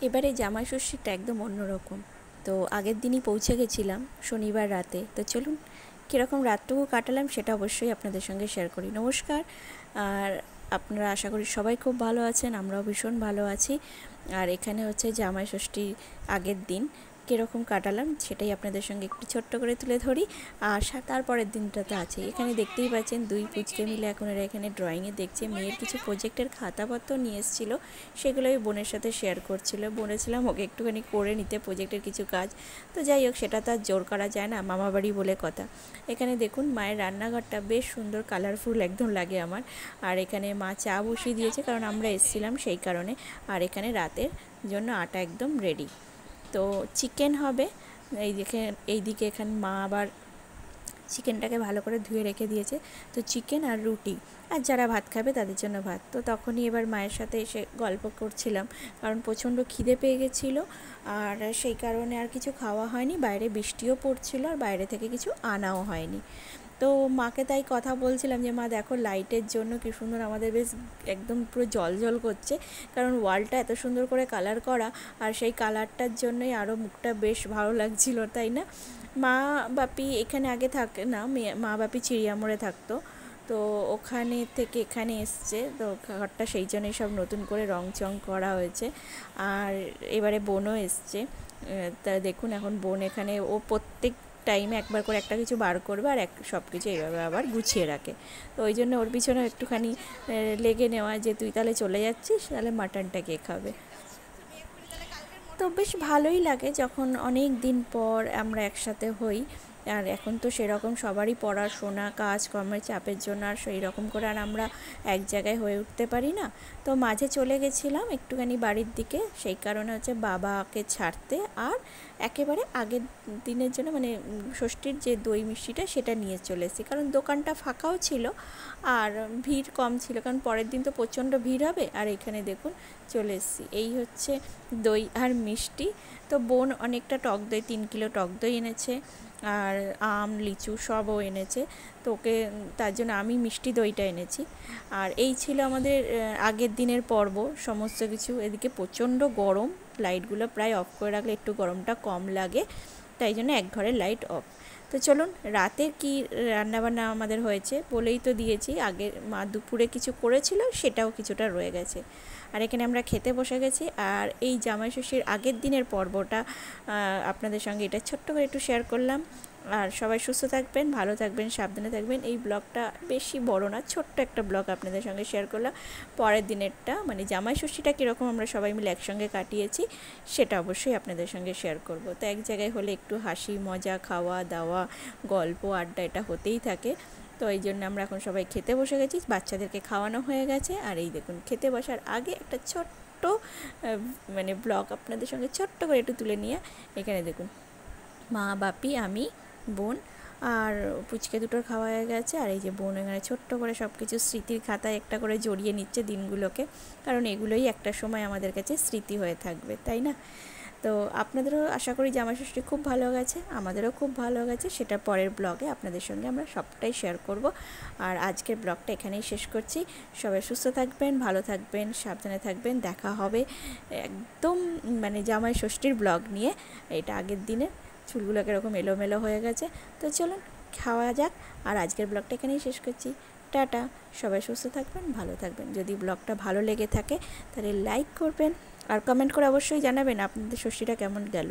এবারে জামাই ষষ্ঠীটা একদম অন্যরকম। তো আগের দিনই পৌঁছে গেছিলাম শনিবার রাতে। তো চলুন কীরকম রাতটুকু কাটালাম সেটা অবশ্যই আপনাদের সঙ্গে শেয়ার করি। নমস্কার। আর আপনারা আশা করি সবাই খুব ভালো আছেন, আমরাও ভীষণ ভালো আছি। আর এখানে হচ্ছে জামাই ষষ্ঠীর আগের দিন কীরকম কাটালাম সেটাই আপনাদের সঙ্গে একটু ছোট্ট করে তুলে ধরি। আর তারপরের দিনটা তো আছে, এখানে দেখতেই পাচ্ছেন দুই পুচকে মিলে এখন এরা এখানে ড্রয়িংয়ে দেখছে। মেয়ের কিছু প্রজেক্টের খাতাপত্র নিয়ে এসেছিলো, সেগুলোই বোনের সাথে শেয়ার করছিল। বলেছিলাম ওকে একটুখানি করে নিতে প্রজেক্টের কিছু কাজ। তো যাই হোক, সেটা তো আর জোর করা যায় না, মামাবাড়ি বলে কথা। এখানে দেখুন মায়ের রান্নাঘরটা বেশ সুন্দর কালারফুল একদম লাগে আমার। আর এখানে মা চা বসিয়ে দিয়েছে, কারণ আমরা এসেছিলাম সেই কারণে। আর এখানে রাতের জন্য আটা একদম রেডি। তো চিকেন হবে। এইদিকে এখানে মা আবার চিকেনটাকে ভালো করে ধুয়ে রেখে দিয়েছে। তো চিকেন আর রুটি, আর যারা ভাত খাবে তাদের জন্য ভাত। তো তখনই এবার মায়ের সাথে এসে গল্প করছিলাম, কারণ প্রচণ্ড খিদে পেয়ে গেছিলো। আর সেই কারণে আর কিছু খাওয়া হয়নি, বাইরে বৃষ্টিও পড়ছিল আর বাইরে থেকে কিছু আনাও হয়নি। তো মাকে তাই কথা বলছিলাম যে মা দেখো লাইটের জন্য কী সুন্দর আমাদের বেশ একদম পুরো জল করছে, কারণ ওয়ালটা এত সুন্দর করে কালার করা, আর সেই কালারটার জন্যই আরও মুখটা বেশ ভালো লাগছিল, তাই না? মা বাপি এখানে আগে থাকে না, মা বাপি চিড়িয়ামোড়ে থাকতো। তো ওখানে থেকে এখানে এসছে, তো ঘরটা সেই জন্যই সব নতুন করে রং চং করা হয়েছে। আর এবারে বোনও এসছে। তা দেখুন এখন বোন এখানে ও প্রত্যেক টাইমে একবার করে একটা কিছু বার করবে, আর সব কিছু এইভাবে আবার গুছিয়ে রাখে। তো ওই জন্য ওর পিছনে একটুখানি লেগে নেওয়া, যে তুই তাহলে চলে যাচ্ছিস, তাহলে মাটনটা কে খাবে। তো বেশ ভালোই লাগে যখন অনেক দিন পর আমরা একসাথে হই। আর এখন তো সেরকম সবারই পড়াশোনা কাজকর্মের চাপের জন্য আর সেই রকম করে আর আমরা এক জায়গায় হয়ে উঠতে পারি না। তো মাঝে চলে গেছিলাম একটুখানি বাড়ির দিকে, সেই কারণে হচ্ছে বাবাকে ছাড়তে, আর একেবারে আগের দিনের জন্য মানে ষষ্ঠীর যে দই মিষ্টিটা সেটা নিয়ে চলে এসেছি, কারণ দোকানটা ফাঁকাও ছিল আর ভিড় কম ছিল, কারণ পরের দিন তো প্রচণ্ড ভিড় হবে। আর এখানে দেখুন চলে এসেছি, এই হচ্ছে দই আর মিষ্টি। তো বোন অনেকটা টক দই, 3 কিলো টক দই এনেছে, আর আম লিচু সবও এনেছে। তো ওকে তার জন্য আমি মিষ্টি দইটা এনেছি। আর এই ছিল আমাদের আগের দিনের পর্ব সমস্ত কিছু। এদিকে প্রচণ্ড গরম, লাইটগুলো প্রায় অফ করে রাখলে একটু গরমটা কম লাগে, তাই জন্য এক ঘরের লাইট অফ। তো চলুন রাতে কি রান্নাবান্না আমাদের হয়েছে বলেই তো দিয়েছি, আগে মা দুপুরে কিছু করেছিল সেটাও কিছুটা রয়ে গেছে। আর এখানে আমরা খেতে বসে গেছি। আর এই জামাই ষষ্ঠীর আগের দিনের পর্বটা আপনাদের সঙ্গে এটা ছোট্ট করে একটু শেয়ার করলাম। আর সবাই সুস্থ থাকবেন, ভালো থাকবেন, সাবধানে থাকবেন। এই ব্লগটা বেশি বড় না, ছোট্ট একটা ব্লগ আপনাদের সঙ্গে শেয়ার করলাম। পরের দিনেরটা মানে জামাই ষষ্ঠীটা কীরকম আমরা সবাই মিলে একসঙ্গে কাটিয়েছি সেটা অবশ্যই আপনাদের সঙ্গে শেয়ার করব। তো এক জায়গায় হলে একটু হাসি মজা, খাওয়া দাওয়া, গল্প আড্ডা এটা হতেই থাকে। তো এই জন্য আমরা এখন সবাই খেতে বসে গেছি, বাচ্চাদেরকে খাওয়ানো হয়ে গেছে। আর এই দেখুন খেতে বসার আগে একটা ছোট্ট মানে ব্লগ আপনাদের সঙ্গে ছোট্ট করে একটু তুলে নিয়ে এখানে দেখুন মা বাপি আমি বোন আর পুচকে দুটোর খাওয়া হয়ে গেছে। আর এই যে বোন এখানে ছোট্ট করে সব কিছু স্মৃতির খাতায় একটা করে জড়িয়ে নিচ্ছে দিনগুলোকে, কারণ এগুলোই একটা সময় আমাদের কাছে স্মৃতি হয়ে থাকবে, তাই না? তো আপনাদেরও আশা করি জামাই ষষ্ঠী খুব ভালো গেছে, আমাদেরও খুব ভালো গেছে। সেটা পরের ব্লগে আপনাদের সঙ্গে আমরা সবটাই শেয়ার করব। আর আজকের ব্লগটা এখানেই শেষ করছি। সবাই সুস্থ থাকবেন, ভালো থাকবেন, সাবধানে থাকবেন। দেখা হবে একদম মানে জামাই ষষ্ঠীর ব্লগ নিয়ে। এটা আগের দিনে চুলগুলো এরকম এলোমেলো হয়ে গেছে। তো চলুন খাওয়া যাক। আর আজকের ব্লগটা এখানেই শেষ করছি। টাটা। সবাই সুস্থ থাকবেন, ভালো থাকবেন। যদি ব্লগটা ভালো লেগে থাকে তাহলে লাইক করবেন, আর কমেন্ট করে অবশ্যই জানাবেন আপনাদের ষষ্ঠীটা কেমন গেল।